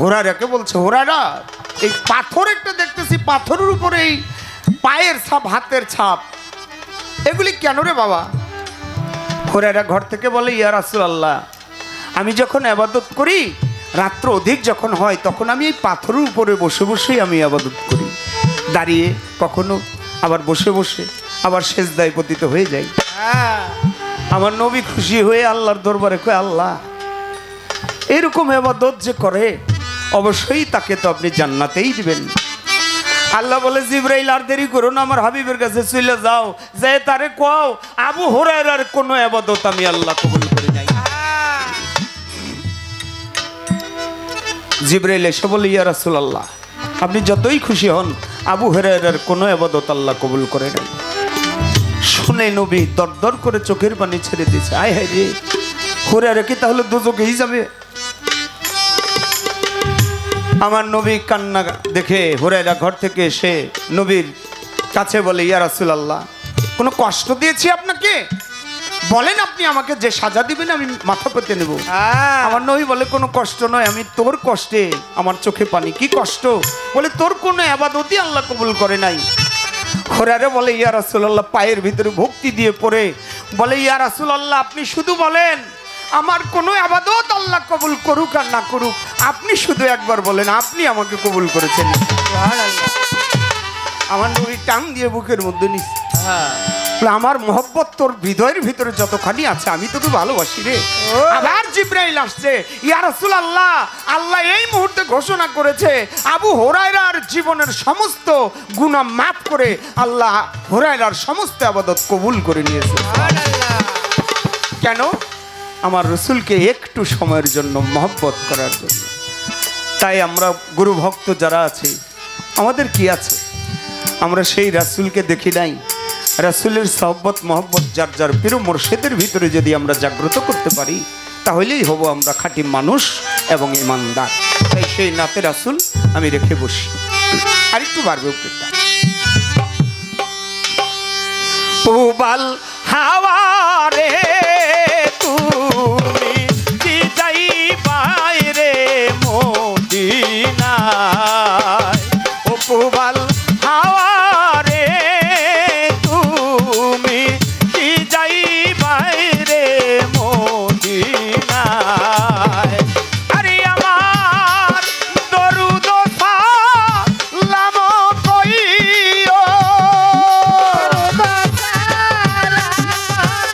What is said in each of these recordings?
হুরায়রাকে বলছে, হুরায়রা এই পাথর একটা দেখতেছি, পাথরের উপরে এই পায়ের ছাপ, হাতের ছাপ, এগুলি কেন রে বাবা? হুরায়রা ঘর থেকে বলে, ইয়া রাসূলুল্লাহ, আমি যখন ইবাদত করি, রাত্র অধিক যখন হয়, তখন আমি এই পাথরের উপরে বসে বসেই আমি ইবাদত করি, দাঁড়িয়ে কখনো, আবার বসে বসে, আবার সেজদায় পতিত হয়ে যাই। আমার নবী খুশি হয়ে আল্লাহর দরবারে কয়, আল্লাহ এরকম ইবাদত যে করে অবশ্যই তাকে তো আপনি জান্নাতেই দিবেন। আল্লাহ বলে, জিবরাইল আর দেরি করো না, আমার হাবিবের কাছে চলে যাও, যে তারে কও আবু হুরায়রার কোনো ইবাদত আমি আল্লাহ কবুল করে নাই। জিবরাইল এসে বলে, ইয়া রাসূলুল্লাহ, আপনি যতই খুশি হন, আবু হুরায়রার কোনো ইবাদত আল্লাহ কবুল করে নাই। শুনে নবী দরদর করে চোখের পানি ছেড়ে দিয়েছে, আয় হায় রে, হুরায়রা কি তাহলে দোজখেই যাবে? আমার নবী কান্না দেখে হুরায়রা ঘর থেকে এসে নবীর কাছে বলে, ইয়া রাসূলুল্লাহ, কোনো কষ্ট দিয়েছি আপনাকে? বলেন আপনি আমাকে যে সাজা দিবেন আমি মাথা পেতে নেব। আমার নবী বলে, কোনো কষ্ট নয়, আমি তোর কষ্টে আমার চোখে পানি। কি কষ্ট? বলে, তোর কোনো ইবাদতই আল্লাহ কবুল করে নাই। হুরায়রা বলে, ইয়া রাসূলুল্লাহ, পায়ের ভিতরে ভক্তি দিয়ে পড়ে বলে, ইয়া রাসূলুল্লাহ, আপনি শুধু বলেন আমার কোনো ইবাদত আল্লাহ কবুল করুক আর না করুক, আপনি শুধু একবার বলেন আপনি আমাকে কবুল করেছেন। আমার নবী টান দিয়ে বুকের মধ্যে নিচ্ছে, আমার মহব্বত তোর হৃদয়ের ভিতরে যতখানি আছে আমি তোকে ভালোবাসি রে। আবার জিবরাইল আসছে, ইয়া রাসূলুল্লাহ, আল্লাহ এই মুহূর্তে ঘোষণা করেছে আবু হুরায়রার জীবনের সমস্ত গুনাহ মাফ করে আল্লাহ হুরায়রার সমস্ত ইবাদত কবুল করে নিয়েছে। কেন? আমার রাসূলকে একটু সময়ের জন্য মহব্বত করার জন্য। তাই আমরা গুরু ভক্ত যারা আছি, আমাদের কি আছে? আমরা সেই রাসূলকে দেখি নাই? রাসূলের সাহবত মহব্বত যার যার প্রিয় মুর্শিদের ভিতরে যদি আমরা জাগ্রত করতে পারি, তাহলেই হব আমরা খাঁটি মানুষ এবং ইমানদার। তাই সেই নাতে রাসূল আমি রেখে বসি। আরেকটু বাড়বে উপরটা। উবাল হাওয়ারে তুমি কি যাইবাই রে মদিনায়, ও পুবাল হাওয়ারে তুমি কি যাইবাই রে মদিনায়। আরে আমার দরুদ সালাম কইও, দরুদ সালাম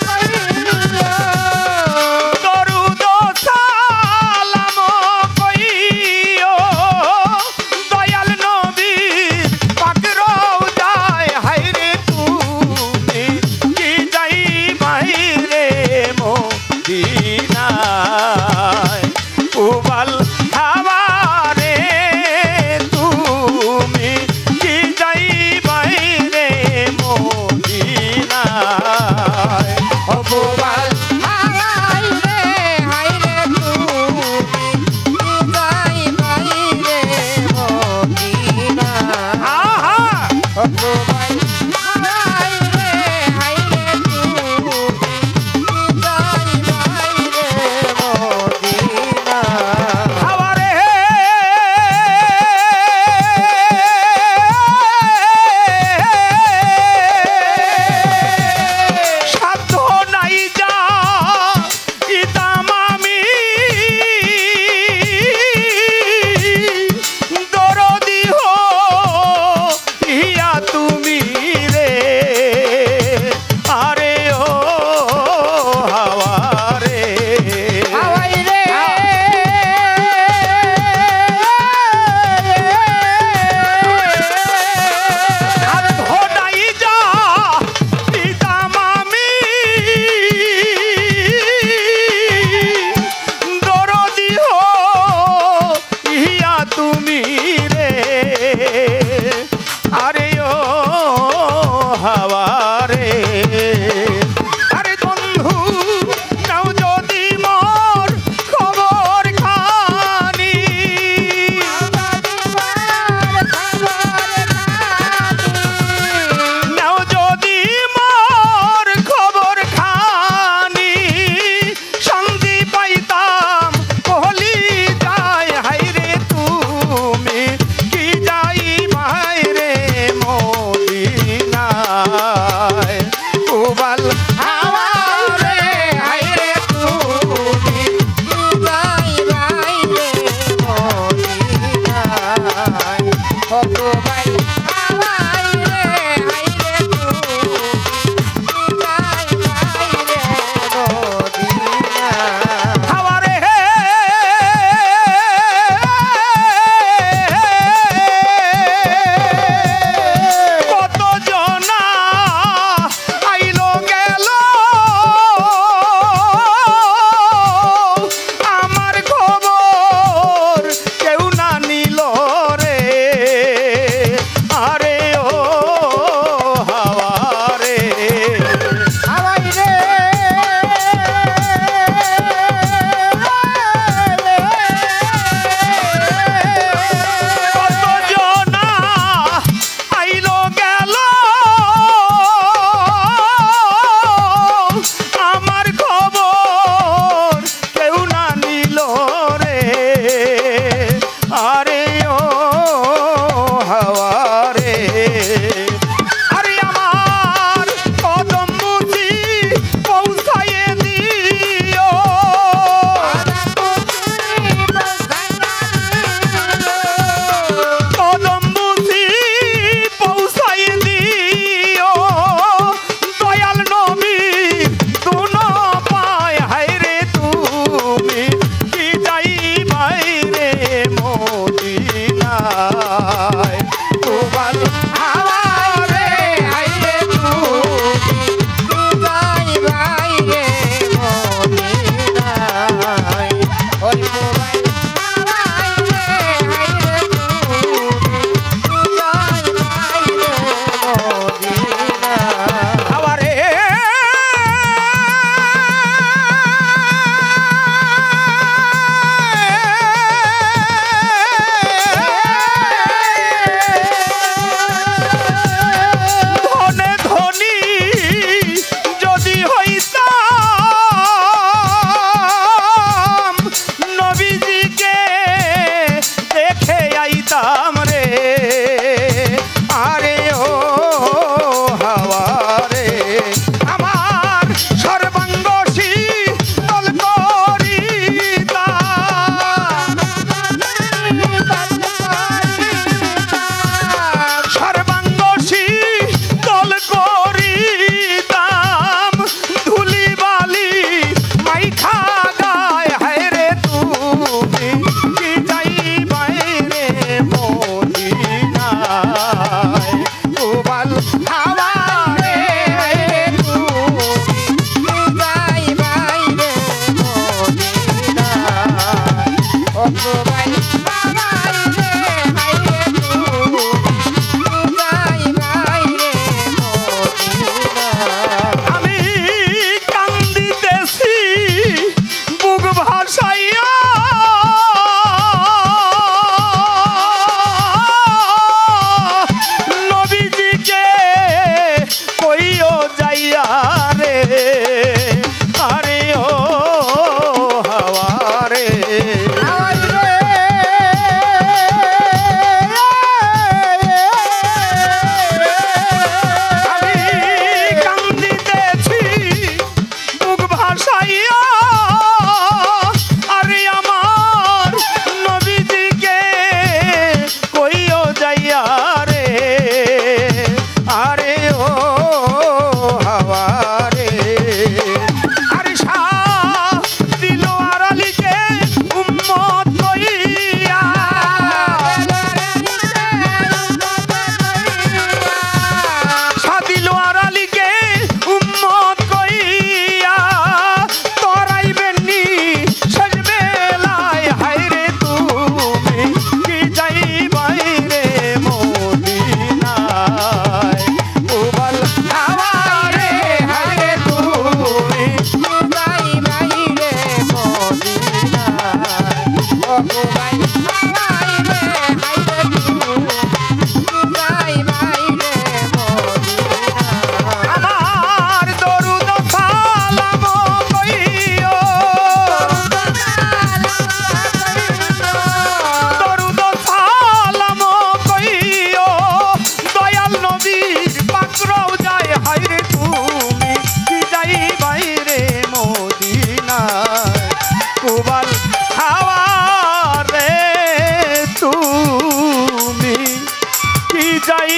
যাই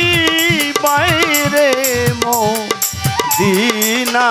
বাইরে মদিনা।